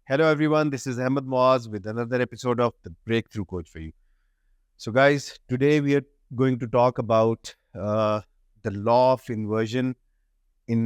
Hello, everyone. This is Ahmed Moaz with another episode of the Breakthrough Coach for you. So, guys, today we are going to talk about the law of inversion in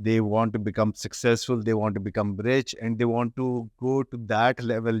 they want to become successful, they want to become rich and they want to go to that level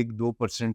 1-2%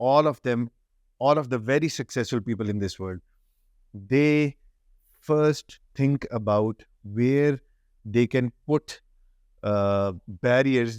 all of them, all of the very successful people in this world, they first think about where they can put barriers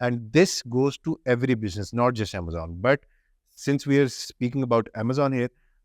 And this goes to every business, not just Amazon. But since we are speaking about Amazon here,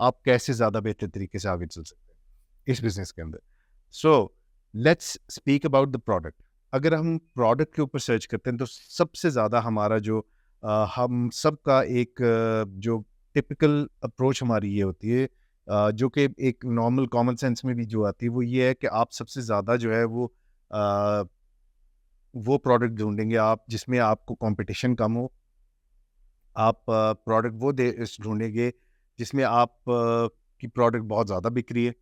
آپ کیسے زیادہ بہتر طریقے سے آگے چل سکتے ہیں اس بزنس کے اندر. So let's speak about the product. اگر ہم پروڈکٹ کے اوپر سرچ کرتے ہیں تو سب سے زیادہ ہمارا جو ہم سب کا ایک جو ٹپکل اپروچ ہماری یہ ہوتی ہے, جو کہ ایک نارمل کامن سینس میں بھی جو آتی ہے, وہ یہ ہے کہ آپ سب سے زیادہ جو ہے وہ پروڈکٹ ڈھونڈیں گے آپ جس میں آپ کو کمپٹیشن کم ہو. آپ پروڈکٹ وہ ڈھونڈیں گے جس میں آپ کی پروڈکٹ بہت زیادہ بک رہی ہے,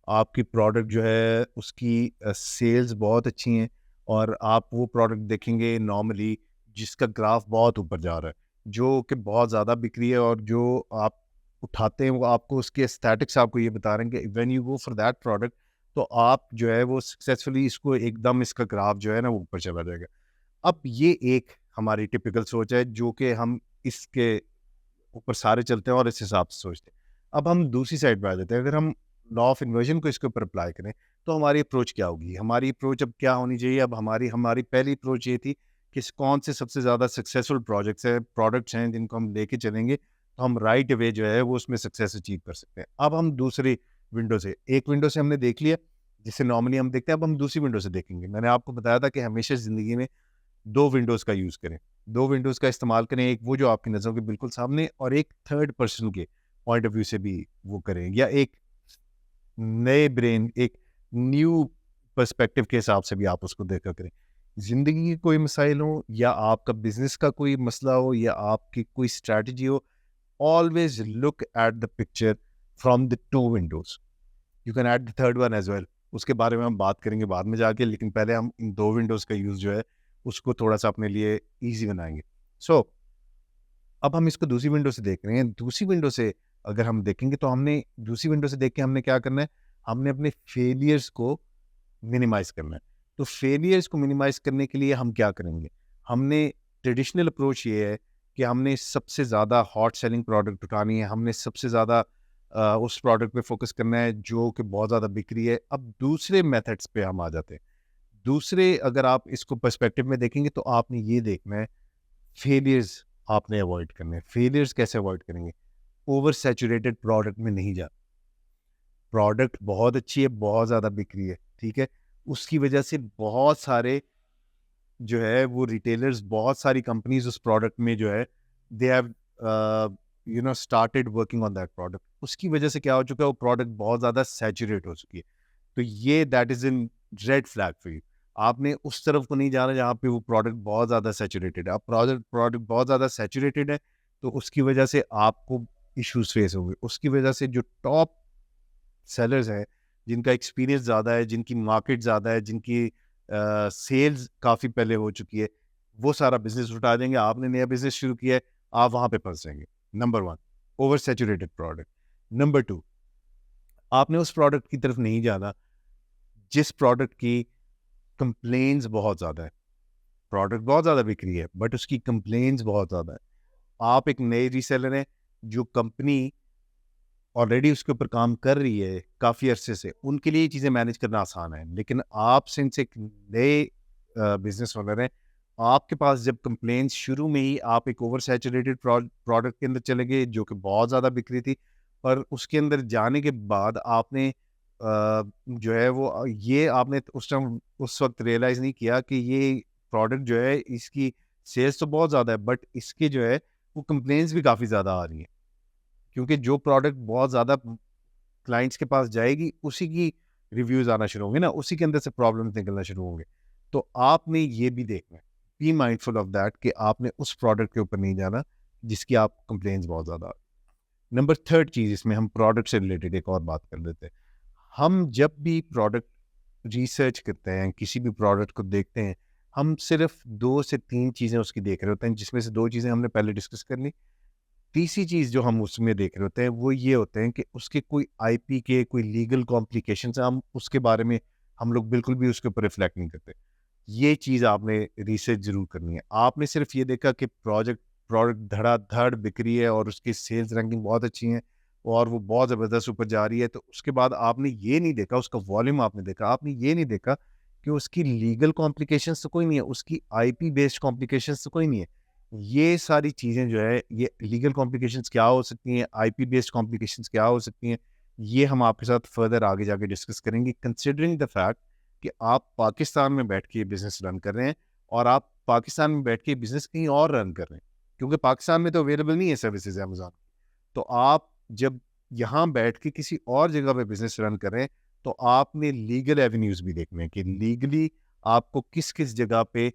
آپ کی پروڈکٹ جو ہے اس کی سیلز بہت اچھی ہیں, اور آپ وہ پروڈکٹ دیکھیں گے نارملی جس کا گراف بہت اوپر جا رہا ہے, جو کہ بہت زیادہ بک رہی ہے, اور جو آپ اٹھاتے ہیں وہ آپ کو اس کے اسٹیٹکس آپ کو یہ بتا رہے ہیں کہ when you go for that product تو آپ جو ہے وہ سکسیزفلی اس کو ایک دم اس کا گراف جو ہے نا وہ اوپر چلا جائے گا. اب یہ ایک ہماری ٹپکل سوچ ہے جو کہ ہم اس کے اوپر سارے چلتے ہیں اور اس حساب سے سوچتے ہیں. اب ہم دوسری سائڈ پہ آ جاتے ہیں. اگر ہم لا آف انورژن کو اس کے اوپر اپلائی کریں تو ہماری اپروچ کیا ہوگی؟ ہماری اپروچ اب کیا ہونی چاہیے؟ اب ہماری پہلی اپروچ یہ تھی کہ کون سے سب سے زیادہ سکسیزفل پروڈکٹس ہیں جن کو ہم لے کے چلیں گے تو ہم رائٹ وے جو ہے وہ اس میں سکسیز اچیو کر سکتے ہیں. اب ہم دوسری ونڈو سے, ایک ونڈو سے ہم نے دیکھ لیا جسے نارملی ہم دیکھتے ہیں, اب ہم دوسری ونڈو سے دیکھیں گے. میں نے آپ کو بتایا تھا کہ ہمیشہ زندگی میں دو ونڈوز کا یوز کریں, دو ونڈوز کا استعمال کریں, ایک وہ جو آپ کی نظروں کے بالکل سامنے, اور ایک تھرڈ پرسن کے پوائنٹ آف ویو سے بھی وہ کریں, یا ایک نئے برین, ایک نیو پرسپیکٹیو کے حساب سے بھی آپ اس کو دیکھا کریں. زندگی کے کوئی مسائل ہوں, یا آپ کا بزنس کا کوئی مسئلہ ہو, یا آپ کی کوئی strategy who, always look at the picture from the two windows. You can add the third one as well. اس کے بارے میں ہم بات کریں گے بعد میں جا کے, لیکن پہلے ہم ان دو ونڈوز کا یوز جو ہے اس کو تھوڑا سا اپنے لیے ایزی بنائیں گے. سو اب ہم اس کو دوسری ونڈو سے دیکھ رہے ہیں. دوسری ونڈو سے اگر ہم دیکھیں گے تو ہم نے دوسری ونڈو سے دیکھ کے ہم نے کیا کرنا ہے, ہم نے اپنے فیلیئرس کو منیمائز کرنا ہے. تو فیلیئرس کو منیمائز کرنے کے لیے ہم کیا کریں گے؟ ہم نے ٹریڈیشنل اپروچ یہ ہے کہ ہم نے سب سے زیادہ ہاٹ سیلنگ پروڈکٹ اٹھانی ہے, ہم نے سب سے زیادہ اس پروڈکٹ پہ فوکس کرنا ہے جو کہ بہت زیادہ بکری ہے. اب دوسرے میتھڈس پہ ہم آ جاتے ہیں. دوسرے اگر آپ اس کو پرسپیکٹو میں دیکھیں گے تو آپ نے یہ دیکھنا ہے فیلیئرز آپ نے اوائڈ کرنے ہیں. فیلیئرز کیسے اوائڈ کریں گے؟ اوور سیچوریٹڈ پروڈکٹ میں نہیں جانا. پروڈکٹ بہت اچھی ہے, بہت زیادہ بکری ہے, ٹھیک ہے, اس کی وجہ سے بہت سارے جو ہے وہ ریٹیلرز, بہت ساری کمپنیز اس پروڈکٹ میں جو ہے they have started working on that product. اس کی وجہ سے کیا ہو چکا ہے, وہ پروڈکٹ بہت زیادہ سیچوریٹ ہو چکی ہے. تو یہ that is an red flag for you. آپ نے اس طرف کو نہیں جانا جہاں پہ وہ پروڈکٹ بہت زیادہ سیچوریٹڈ ہے. اب پروڈکٹ بہت زیادہ سیچوریٹڈ ہے تو اس کی وجہ سے آپ کو ایشوز فیس ہوں گے. اس کی وجہ سے جو ٹاپ سیلرز ہیں, جن کا ایکسپیرینس زیادہ ہے, جن کی مارکیٹ زیادہ ہے, جن کی سیلز کافی پہلے ہو چکی ہے, وہ سارا بزنس اٹھا دیں گے. آپ نے نیا بزنس شروع کیا ہے, آپ وہاں پہ پھنس جائیں گے. Number 1 over saturated product. Number 2 آپ نے اس پروڈکٹ کی طرف نہیں جانا جس پروڈکٹ کی کمپلینز بہت زیادہ ہے. پروڈکٹ بہت زیادہ بک رہی ہے بٹ اس کی کمپلینز بہت زیادہ ہے. آپ ایک نئے ریسیلر ہیں, جو کمپنی آلریڈی اس کے اوپر کام کر رہی ہے کافی عرصے سے, ان کے لیے یہ چیزیں مینیج کرنا آسان ہے. لیکن آپ سنس ایک نئے بزنس اونر ہیں, آپ کے پاس جب کمپلینس شروع میں ہی آپ ایک اوور سیچوریٹڈ پروڈکٹ کے اندر چلے گئے جو کہ بہت زیادہ بک رہی تھی, اور اس کے اندر جانے کے بعد آپ نے جو ہے وہ یہ آپ نے اس وقت ریئلائز نہیں کیا کہ یہ پروڈکٹ جو ہے اس کی سیلز تو بہت زیادہ ہے بٹ اس کے جو ہے وہ کمپلینس بھی کافی زیادہ آ رہی ہیں, کیونکہ جو پروڈکٹ بہت زیادہ کلائنٹس کے پاس جائے گی اسی کی ریویوز آنا شروع ہوں گے نا, اسی کے اندر سے پرابلمس نکلنا شروع ہوں گے. تو آپ نے یہ بھی دیکھنا ہے, بی مائنڈفل آف دیٹ, کہ آپ نے اس پروڈکٹ کے اوپر نہیں جانا جس کی آپ کمپلینس بہت زیادہ. نمبر 3 چیز اس میں ہم پروڈکٹ سے ریلیٹڈ ایک اور بات کر لیتے ہیں. ہم جب بھی پروڈکٹ ریسرچ کرتے ہیں, کسی بھی پروڈکٹ کو دیکھتے ہیں, ہم صرف 2 سے 3 چیزیں اس کی دیکھ رہے ہوتے ہیں, جس میں سے 2 چیزیں ہم نے پہلے ڈسکس کر لی. تیسری چیز جو ہم اس میں دیکھ رہے ہوتے ہیں وہ یہ ہوتے ہیں کہ اس کے کوئی آئی پی کے کوئی لیگل کمپلیکیشنز, ہم اس کے بارے میں ہم لوگ بالکل بھی اس کے اوپر ریفلیکٹ نہیں کرتے. یہ چیز آپ نے ریسرچ ضرور کرنی ہے. آپ نے صرف یہ دیکھا کہ پروڈکٹ دھڑا دھڑ بکری ہے اور اس کی سیلز رینکنگ بہت اچھی ہیں اور وہ بہت زبردست اوپر جا رہی ہے, تو اس کے بعد آپ نے یہ نہیں دیکھا اس کا والیوم, آپ نے دیکھا, آپ نے یہ نہیں دیکھا کہ اس کی لیگل کمپلیکیشنز تو کوئی نہیں ہے, اس کی آئی پی بیسڈ کمپلیکیشنز تو کوئی نہیں ہے. یہ ساری چیزیں جو ہے یہ لیگل کمپلیکیشنز کیا ہو سکتی ہیں, آئی پی بیسڈ کمپلیکیشنز کیا ہو سکتی ہیں, یہ ہم آپ کے ساتھ فردر آگے جا کے ڈسکس کریں گے, کنسیڈرنگ دا فیکٹ کہ آپ پاکستان میں بیٹھ کے یہ بزنس رن کر رہے ہیں اور آپ پاکستان میں بیٹھ کے بزنس کہیں اور رن کر رہے ہیں, کیونکہ پاکستان میں تو اویلیبل نہیں ہے سروسز امیزون. تو آپ جب یہاں بیٹھ کے کسی اور جگہ پہ بزنس رن کر رہے ہیں تو آپ نے لیگل ایونیوز بھی دیکھنے ہیں کہ لیگلی آپ کو کس کس جگہ پہ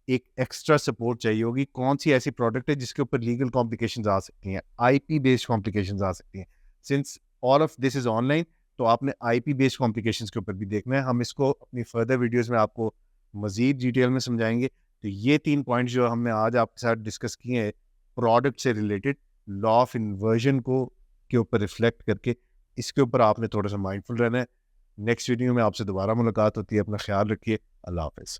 ایک ایکسٹرا سپورٹ چاہیے ہوگی, کون سی ایسی پروڈکٹ ہے جس کے اوپر لیگل کمپلیکیشنز آ سکتی ہیں, آئی پی بیسڈ کمپلیکیشنز آ سکتی ہیں. Since all of this is on line تو آپ نے آئی پی بیسڈ کمپلیکیشنز کے اوپر بھی دیکھنا ہے. ہم اس کو اپنی فردر ویڈیوز میں آپ کو مزید ڈیٹیل میں سمجھائیں گے. تو یہ 3 پوائنٹس جو ہم نے آج آپ کے ساتھ ڈسکس کیے ہیں پروڈکٹ سے ریلیٹڈ, لا آف انورژن کو کے اوپر ریفلیکٹ کر کے, اس کے اوپر آپ نے تھوڑا سا مائنڈفل رہنا ہے. نیکسٹ ویڈیو میں آپ سے دوبارہ ملاقات ہوتی ہے. اپنا خیال رکھیے. اللہ حافظ.